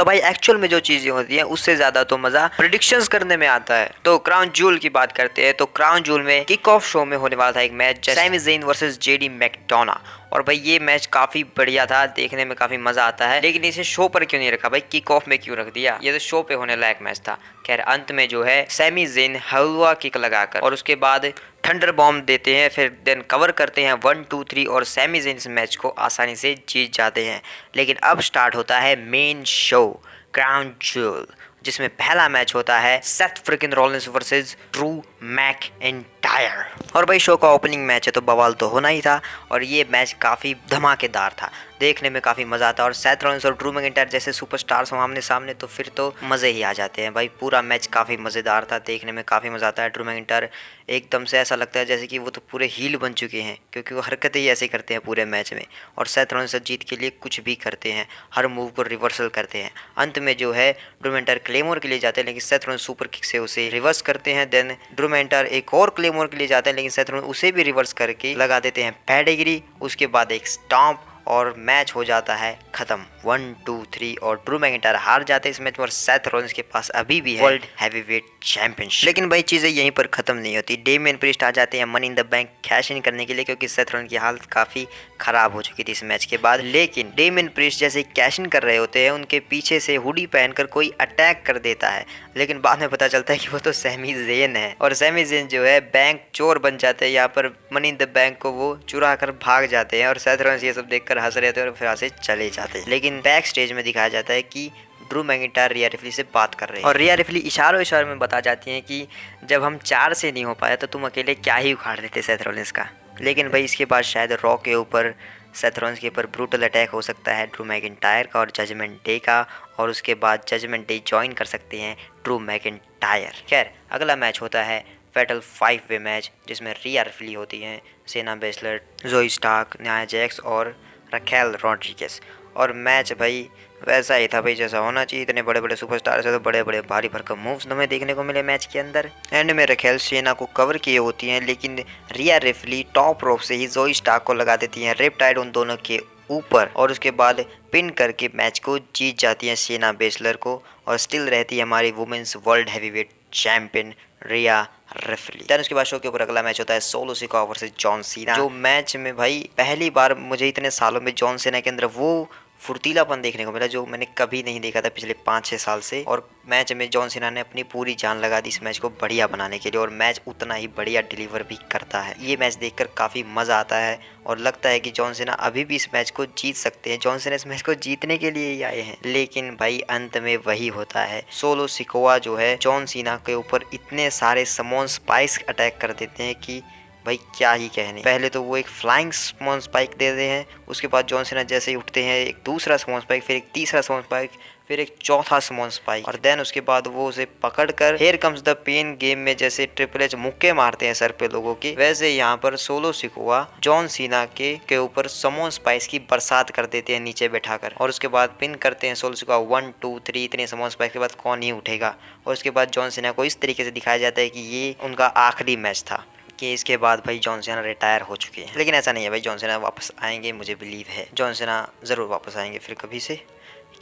तो भाई एक्चुअल में जो चीजें होती हैं उससे ज्यादा तो मजा प्रेडिक्शंस करने में आता है। तो क्राउन जूल की बात करते हैं, तो क्राउन जूल में किक ऑफ शो में होने वाला था एक match, Sami Zayn versus JD McDonagh. और भाई ये मैच काफी बढ़िया था, देखने में काफी मजा आता है, लेकिन इसे शो पर क्यों नहीं रखा भाई, किक ऑफ में क्यों रख दिया, ये तो शो पे होने लायक मैच था। खैर अंत में जो है सैमी ज़ेन हलवा किक लगाकर और उसके बाद थंडर बॉम्ब देते हैं, फिर देन कवर करते हैं 1 2 3 और सैमी ज़ेन इस मैच को आसानी से जीत जाते हैं। लेकिन अब स्टार्ट होता है मेन शो क्राउन जूल, जिसमें पहला मैच होता है Seth freaking Rollins versus Drew McIntyre. और भाई शो का ओपनिंग मैच है तो बवाल तो होना ही था, और ये मैच काफ़ी धमाकेदार था, देखने में काफ़ी मज़ा आता है। और सेथ रॉलिंस और ड्रू मैकइंटायर जैसे सुपरस्टार्स आमने सामने तो फिर तो मज़े ही आ जाते हैं भाई। पूरा मैच काफ़ी मज़ेदार था, देखने में काफ़ी मज़ा आता है। ड्रू मैकइंटायर एकदम से ऐसा लगता है जैसे कि वो तो पूरे हील बन चुके हैं, क्योंकि वो हरकतें ही ऐसे करते हैं पूरे मैच में। और सेथ रॉलिंस जीत के लिए कुछ भी करते हैं, हर मूव को रिवर्सल करते हैं। अंत में जो है ड्रू मैकइंटायर क्लेमोर के लिए जाते हैं, लेकिन सेथ रॉलिंस सुपर किक से उसे रिवर्स करते हैं। देन ड्रू मैकइंटायर एक और क्लेमोर के लिए जाते हैं, लेकिन सेथ रॉलिंस उसे भी रिवर्स करके लगा देते हैं पेडिग्री। उसके बाद एक स्टॉम्प और मैच हो जाता है खत्म 1 2 3 और ड्रू मैकइंटायर हार जाते हैं इस मैच में। और सेथ रॉलिंस के पास अभी भी है वर्ल्ड हैवीवेट चैंपियनशिप। लेकिन भाई चीजें यहीं पर खत्म नहीं होती, डेमियन प्रीस्ट आ जाते हैं money in the bank cash in करने के लिए, क्योंकि सेथ रॉलिंस की हालत काफी खराब हो चुकी थी इस मैच के बाद। लेकिन डेमियन प्रीस्ट जैसे कैश इन कर रहे होते हैं, उनके पीछे से हुडी पहनकर कोई अटैक कर देता है, लेकिन बाद में पता चलता है कि वो तो सैमी ज़ेन है। और सैमी ज़ेन जो है बैंक चोर बन जाते हैं, यहाँ पर मनी इन द बैंक को वो चुरा कर भाग जाते हैं। और सेथ रॉलिंस ये सब देखकर हंस रहे थे और फिर से चले जाते हैं। लेकिन बैक स्टेज में दिखाया जाता है कि ड्रू मैकइंटायर रिया रिप्ली से बात कर रहे हैं, और रिया रिप्ली इशारों इशारों में बता जाती हैं कि जब हम 4 से नहीं हो पाया तो तुम अकेले क्या ही उखाड़ देते सेथ रॉलिंस का। लेकिन भाई इसके बाद शायद रॉ के ऊपर सेथ रॉलिंस के ऊपर ब्रूटल अटैक हो सकता है ड्रू मैकइंटायर का और जजमेंट डे का, और उसके बाद जजमेंट डे ज्वाइन कर सकते हैं ड्रू मैकइंटायर। खैर अगला मैच होता है फैटल 5 वे मैच, जिसमें रिया रिप्ली होती हैं, सेना बेसलर, जोई स्टार्क, न्याया जैक्स और रखेल रॉड्रिगेज। और मैच भाई वैसा ही था भाई जैसा होना चाहिए, इतने बड़े बड़े सुपरस्टार से तो बड़े बड़े भारी भरकम मूव्स हमें देखने को मिले मैच के अंदर। एंड में रखेल सेना को कवर किए होती हैं, लेकिन रिया रिप्ली टॉप रोप से ही जोई स्टार्क को लगा देती हैं रिपटाइड उन दोनों के ऊपर, और उसके बाद पिन करके मैच को जीत जाती हैं सेना बेसलर को, और स्टिल रहती है हमारी women's world heavyweight champion Rhea Ripley. Then उसके बाद शो के ऊपर अगला मैच होता है solo Sikoa versus John Cena, जो मैच में भाई पहली बार मुझे इतने सालों में जॉन सीना के अंदर वो फुर्तीलापन देखने को मिला जो मैंने कभी नहीं देखा था पिछले 5-6 साल से। और मैच में जॉन सीना ने अपनी पूरी जान लगा दी इस मैच को बढ़िया बनाने के लिए, और मैच उतना ही बढ़िया डिलीवर भी करता है। ये मैच देखकर काफ़ी मज़ा आता है और लगता है कि जॉन सीना अभी भी इस मैच को जीत सकते हैं। जॉन सीना इस मैच को जीतने के लिए ही आए हैं, लेकिन भाई अंत में वही होता है, सोलो सिकोआ जो है जॉन सीना के ऊपर इतने सारे समोन स्पाइक्स अटैक कर देते हैं कि भाई क्या ही कहने। पहले तो वो एक फ्लाइंग स्मॉन स्पाइक देते हैं, उसके बाद जॉन सीना जैसे ही उठते हैं एक दूसरा स्मॉन स्पाइक, फिर एक तीसरा स्मॉन स्पाइक, फिर एक चौथा स्मॉन स्पाइक, और देन उसके बाद वो उसे पकड़कर here comes the pain game में जैसे ट्रिपल एच मुक्के मारते हैं सर पे लोगों के, वैसे यहाँ पर सोलो सिकोआ जॉन सीना के ऊपर समोन स्पाइक्स की बरसात कर देते हैं नीचे बैठाकर, और उसके बाद पिन करते हैं सोलो सिकोआ 1 2 3। इतने समोन स्पाइक के बाद कौन ही उठेगा। और उसके बाद जॉन सीना को इस तरीके से दिखाया जाता है कि ये उनका आखिरी मैच था, कि इसके बाद भाई जॉन सीना रिटायर हो चुके हैं। लेकिन ऐसा नहीं है भाई, जॉन सीना वापस आएंगे, मुझे बिलीव है जॉन सीना ज़रूर वापस आएंगे फिर कभी से।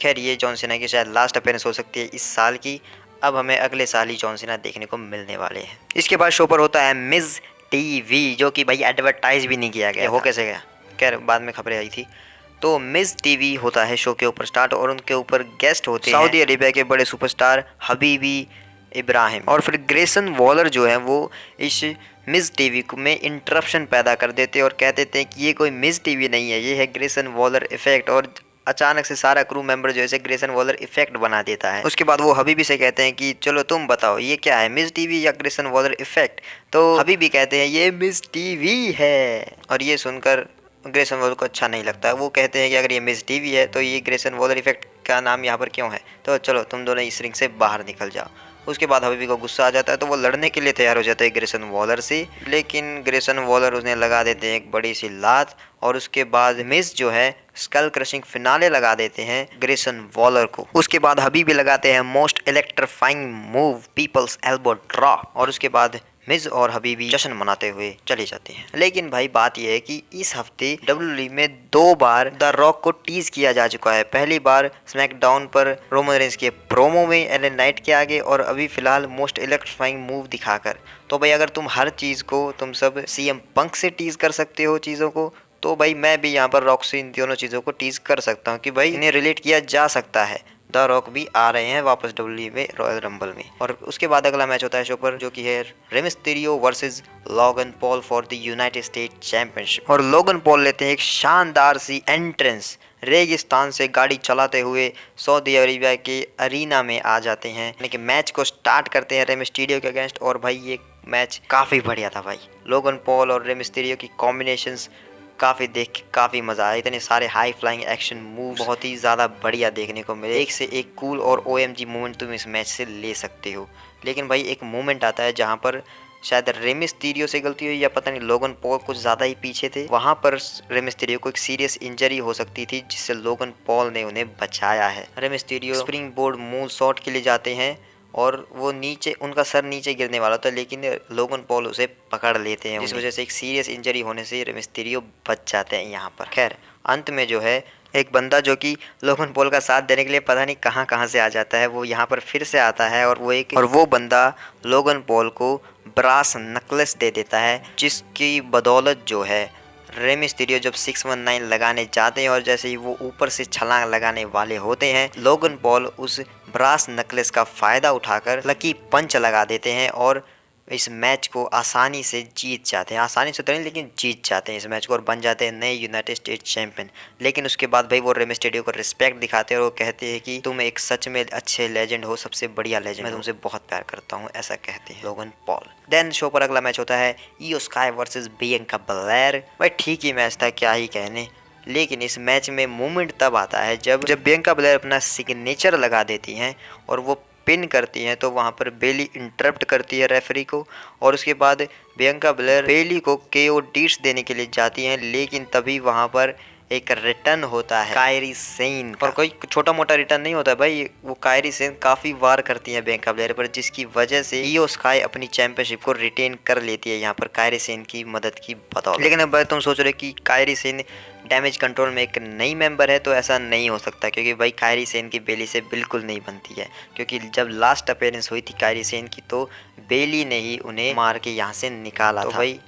खैर ये जॉन सीना की शायद लास्ट अपीयरेंस हो सकती है इस साल की, अब हमें अगले साल ही जॉन सीना देखने को मिलने वाले हैं। इसके बाद शो पर होता है मिज टीवी, जो कि भाई एडवर्टाइज भी नहीं किया गया, हो कैसे गया, खैर बाद में खबरें आई थी। तो मिज टीवी होता है शो के ऊपर स्टार्ट, और उनके ऊपर गेस्ट होते हैं सऊदी अरेबिया के बड़े सुपरस्टार हबीबी इब्राहिम, और फिर ग्रेसन वॉलर जो है वो इस मिज टीवी में इंटरप्शन पैदा कर देते हैं और कह देते हैं कि ये कोई मिज टीवी नहीं है, ये है ग्रेसन वॉलर इफेक्ट। और अचानक से सारा क्रू मेंबर जो है ग्रेसन वॉलर इफेक्ट बना देता है। उसके बाद वो हबीबी से कहते हैं कि चलो तुम बताओ ये क्या है, मिज टीवी या ग्रेसन वॉलर इफेक्ट। तो हबीबी कहते हैं ये मिज टीवी है, और ये सुनकर ग्रेसन वॉलर को अच्छा नहीं लगता। वो कहते हैं कि अगर ये मिज टीवी है तो ये ग्रेसन वॉलर इफेक्ट का नाम यहाँ पर क्यों है, तो चलो तुम दोनों इस रिंग से बाहर निकल जाओ। उसके बाद हबीबी को गुस्सा आ जाता है तो वो लड़ने के लिए तैयार हो जाता है ग्रेसन वॉलर से, लेकिन ग्रेसन वॉलर उन्हें लगा देते हैं एक बड़ी सी लात, और उसके बाद मिस जो है स्कल क्रशिंग फिनाले लगा देते हैं ग्रेसन वॉलर को। उसके बाद हबीबी लगाते हैं most electrifying move people's elbow drop, और उसके बाद मिज और हबीबी जश्न मनाते हुए चले जाते हैं। लेकिन भाई बात यह है कि इस हफ्ते WWE में 2 बार द रॉक को टीज किया जा चुका है। पहली बार स्मैकडाउन पर रोमन रेंस के प्रोमो में एलन नाइट के आगे, और अभी फिलहाल मोस्ट इलेक्ट्रीफाइंग मूव दिखाकर। तो भाई अगर तुम हर चीज को तुम सब CM पंक से टीज कर सकते हो चीजों को, तो भाई मैं भी यहाँ पर रॉक से इन दोनों चीज़ों को टीज कर सकता हूँ कि भाई इन्हें रिलेट किया जा सकता है। द रॉक भी आ रहे हैं वापस WWE में रॉयल रंबल में। और उसके बाद अगला मैच होता है शो पर, जो कि है Rey Mysterio versus Logan Paul for the United state championship. और लोगन पॉल लेते हैं एक शानदार सी एंट्रेंस, रेगिस्तान से गाड़ी चलाते हुए सऊदी अरेबिया के अरीना में आ जाते हैं, यानी कि मैच को स्टार्ट करते हैं रे मिस्टीरियो के अगेंस्ट। और भाई ये मैच काफ़ी बढ़िया था भाई। लोगन पॉल और रे मिस्टीरियो की कॉम्बिनेशंस काफ़ी देख के काफ़ी मज़ा आया। इतने सारे हाई फ्लाइंग एक्शन मूव बहुत ही ज़्यादा बढ़िया देखने को मिले। एक से एक कूल और OMG मोमेंट तुम इस मैच से ले सकते हो। लेकिन भाई एक मोमेंट आता है जहाँ पर शायद रे मिस्टीरियो से गलती हुई या पता नहीं, लोगन पॉल कुछ ज़्यादा ही पीछे थे, वहाँ पर रे मिस्टीरियो को एक सीरियस इंजरी हो सकती थी, जिससे लोगन पॉल ने उन्हें बचाया है। Rey Mysterio spring board move shot के लिए जाते हैं और वो नीचे, उनका सर नीचे गिरने वाला था, लेकिन लोगन पॉल उसे पकड़ लेते हैं, जिस वजह से एक सीरियस इंजरी होने से रे मिस्टीरियो बच जाते हैं यहाँ पर। खैर अंत में जो है एक बंदा जो कि लोगन पॉल का साथ देने के लिए पता नहीं कहाँ से आ जाता है, वो यहाँ पर फिर से आता है, और वो बंदा लोगन पॉल को ब्रास नकलेस दे देता है, जिसकी बदौलत जो है रे मिस्टीरियो जब 619 लगाने जाते हैं और जैसे ही वो ऊपर से छलांग लगाने वाले होते हैं, लोगन पॉल उस ब्रास नकलेस का फायदा उठाकर लकी पंच लगा देते हैं और इस मैच को आसानी से जीत जाते हैं। आसानी से तो नहीं, लेकिन जीत जाते हैं इस मैच को और बन जाते हैं नए यूनाइटेड स्टेट्स चैंपियन। लेकिन उसके बाद भाई वो रे मिस्टीरियो को रिस्पेक्ट दिखाते हैं और वो कहते हैं कि तुम एक सच में अच्छे लेजेंड हो, सबसे बढ़िया लेजेंड, मैं तुमसे बहुत प्यार करता हूँ, ऐसा कहते हैं लोगन पॉल। देन शो पर अगला मैच होता है इयो स्काई वर्सेस बियांका बेलेयर। भाई ठीक ही मैच था, क्या ही कहने। लेकिन इस मैच में मोमेंट तब आता है जब बियांका बेलेयर अपना सिग्नेचर लगा देती हैं और वो पिन करती हैं, तो वहाँ पर बेली इंटरप्ट करती है रेफरी को, और उसके बाद बियांका बेलेयर बेली को KO डीट्स देने के लिए जाती हैं। लेकिन तभी वहाँ पर एक रिटर्न होता है कायरी सेन का, और कोई छोटा मोटा रिटर्न नहीं होता भाई, वो कायरी सेन काफ़ी वार करती है बियांका बेलेयर पर, जिसकी वजह से इयो स्काई अपनी चैंपियनशिप को रिटेन कर लेती है यहाँ पर कायरी सेन की मदद की बदौलत। लेकिन अब तुम सोच रहे कि कायरी सेन डैमेज कंट्रोल में एक नई मेंबर है, तो ऐसा नहीं हो सकता, क्योंकि भाई कायरी सेन की बेली से बिल्कुल नहीं बनती है, क्योंकि जब लास्ट अपीयरेंस हुई थी कायरी सेन की, तो बेली ने ही उन्हें मार के यहाँ से निकाला था। भाई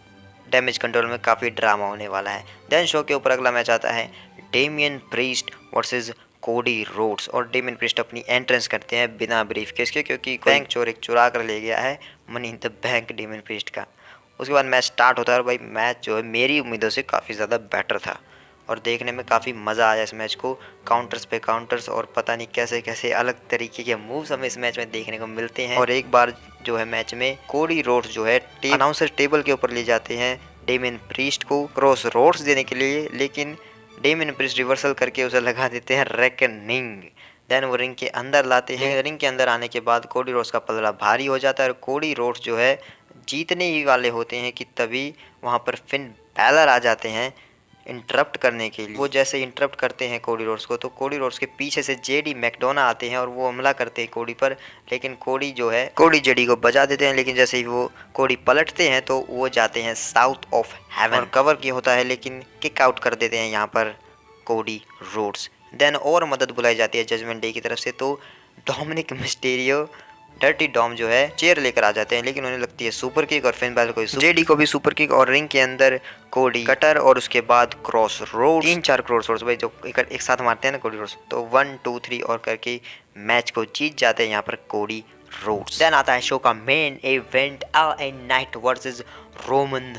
डैमेज कंट्रोल में काफ़ी ड्रामा होने वाला है। देन शो के ऊपर अगला मैच आता है Damien priest versus Cody Rhodes. और डेमियन प्रीस्ट अपनी एंट्रेंस करते हैं बिना ब्रीफ केस के, क्योंकि बैंक चोर एक चुरा कर ले गया है money in the bank Damien priest का। उसके बाद मैच स्टार्ट होता है और भाई मैच जो है मेरी उम्मीदों से काफ़ी ज़्यादा बेटर था और देखने में काफ़ी मज़ा आया इस मैच को। काउंटर्स पे काउंटर्स और पता नहीं कैसे कैसे अलग तरीके के मूव्स हमें इस मैच में देखने को मिलते हैं। और एक बार जो है मैच में कोडी रोड्स जो है अनाउंसर टेबल के ऊपर ले जाते हैं डेमियन प्रीस्ट को क्रॉस रोड्स देने के लिए, लेकिन डेमियन प्रीस्ट रिवर्सल करके उसे लगा देते हैं रेकनिंग। देन वो रिंग के अंदर लाते हैं। रिंग के अंदर आने के बाद कोडी रोड्स का पलड़ा भारी हो जाता है और कोडी रोड्स जो है जीतने ही वाले होते हैं कि तभी वहाँ पर फिन बैलर आ जाते हैं इंटरप्ट करने के लिए। वो जैसे इंटरप्ट करते हैं कोडी रोड्स को, तो कोडी रोड्स के पीछे से जेडी मैकडोना आते हैं और वो हमला करते हैं कोडी पर, लेकिन कोडी जो है कोडी जेडी को बचा देते हैं। लेकिन जैसे ही वो कोडी पलटते हैं तो वो जाते हैं साउथ ऑफ हेवन और कवर किया होता है, लेकिन किक आउट कर देते हैं यहाँ पर कोडी रोड्स। देन और मदद बुलाई जाती है जजमेंट डे की तरफ से, तो डोमिनिक मिस्टीरियो डर्टी डॉम जो है चेयर लेकर आ जाते हैं, लेकिन उन्हें लगती है सुपर किक और फिन बैलर को जेडी को भी सुपर किक और रिंग के अंदर कोडी कटर और उसके बाद क्रॉस रोड 3-4 क्रॉस रोड्स भाई जो एक साथ मारते हैं ना कोडी रोड्स, तो 1 2 3 और करके मैच को जीत जाते हैं यहाँ पर कोडी रोड्स। देन आता है शो का main event LA night versus Roman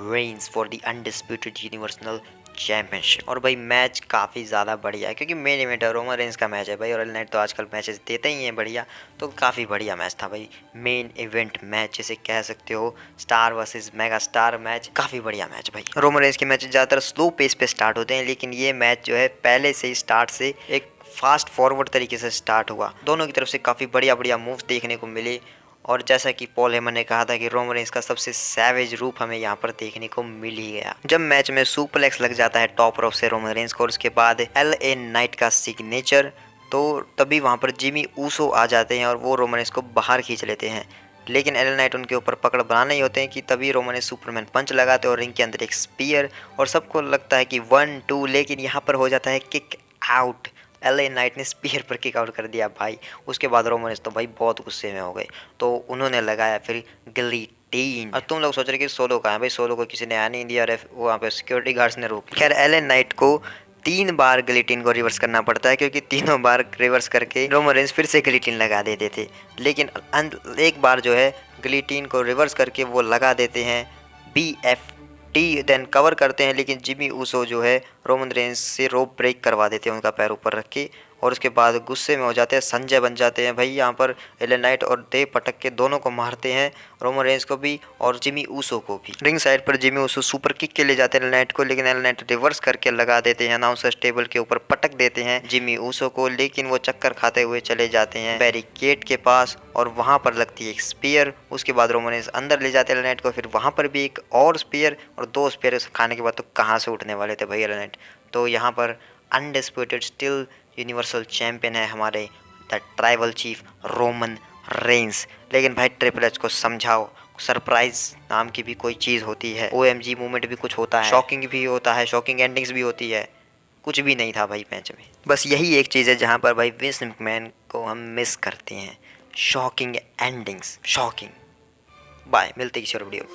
Reigns for the undisputed universal championship. और भाई मैच काफ़ी ज़्यादा बढ़िया है, क्योंकि मेन इवेंट है, रोमन रेंस का मैच है भाई, और नाइट तो आजकल मैचेस देते ही हैं बढ़िया, तो काफ़ी बढ़िया मैच था भाई। मेन इवेंट मैच जिसे कह सकते हो, star versus mega star match, काफ़ी बढ़िया मैच भाई। रोमन रेंस के मैच ज़्यादातर स्लो पेस पे स्टार्ट होते हैं, लेकिन ये मैच जो है पहले से ही स्टार्ट से एक फास्ट फॉरवर्ड तरीके से स्टार्ट हुआ। दोनों की तरफ से काफ़ी बढ़िया बढ़िया मूव्स देखने को मिले, और जैसा कि पॉल हेमन ने कहा था कि रोमन रेंस का सबसे सैवेज रूप हमें यहाँ पर देखने को मिल ही गया। जब मैच में सुपरप्लेक्स लग जाता है टॉप रोप से रोमन रेंस को, और उसके बाद LA नाइट का सिग्नेचर, तो तभी वहाँ पर जिमी ऊसो आ जाते हैं और वो रोमन रेंस को बाहर खींच लेते हैं। लेकिन एल नाइट उनके ऊपर पकड़ बनाने ही होते हैं कि तभी रोमन रेंस सुपरमैन पंच लगाते हैं और रिंग के अंदर एक स्पीयर, और सबको लगता है कि 1-2, लेकिन यहाँ पर हो जाता है किक आउट। एल नाइट ने स्पीयर पर किक आउट कर दिया भाई। उसके बाद रोमन रेंस तो भाई बहुत गुस्से में हो गए, तो उन्होंने लगाया फिर गिलीटीन। और तुम लोग सोच रहे कि सोलो कहाँ है भाई, सोलो को किसी ने आने नहीं दिया, वहाँ पे सिक्योरिटी गार्ड्स ने रोक। खैर एल नाइट को 3 बार गिलीटीन को रिवर्स करना पड़ता है, क्योंकि तीनों बार रिवर्स करके रोमन रेंस फिर से गिलीटीन लगा देते थे, लेकिन एक बार जो है गिलीटीन को रिवर्स करके वो लगा देते हैं BFT, देन कवर करते हैं, लेकिन जिमी ऊसो जो है रोमन रेंस से रोप ब्रेक करवा देते हैं उनका पैर ऊपर रख के, और उसके बाद गुस्से में हो जाते हैं, संजय बन जाते हैं भाई यहाँ पर। एल नाइट और देव पटक के दोनों को मारते हैं, रोमन रेंस को भी और जिमी ऊसो को भी। रिंग साइड पर जिमी ऊसो सुपर किक के ले जाते हैं एल नाइट को, लेकिन एल नाइट रिवर्स करके लगा देते हैं, अनाउंसर्स टेबल के ऊपर पटक देते हैं जिमी ऊसो को, लेकिन वो चक्कर खाते हुए चले जाते हैं बैरिकेड के पास, और वहाँ पर लगती है एक स्पीयर। उसके बाद रोमन रेंस अंदर ले जाते हैं एल नाइट को, फिर वहाँ पर भी एक और स्पीयर, और 2 स्पीयर खाने के बाद तो कहाँ से उठने वाले थे भाई एल नाइट। तो यहाँ पर अनडिस्प्यूटेड स्टिल यूनिवर्सल चैंपियन है हमारे the tribal chief Roman Reigns. लेकिन भाई ट्रिपल एच को समझाओ, सरप्राइज नाम की भी कोई चीज़ होती है, OMG मूवमेंट भी कुछ होता है, शॉकिंग भी होता है, शॉकिंग एंडिंग्स भी होती है, कुछ भी नहीं था भाई मैच में। बस यही एक चीज़ है जहाँ पर भाई विंस मैकमैन को हम मिस करते हैं, शॉकिंग एंडिंग्स, शॉकिंग। बाय, मिलते किसी और वीडियो में।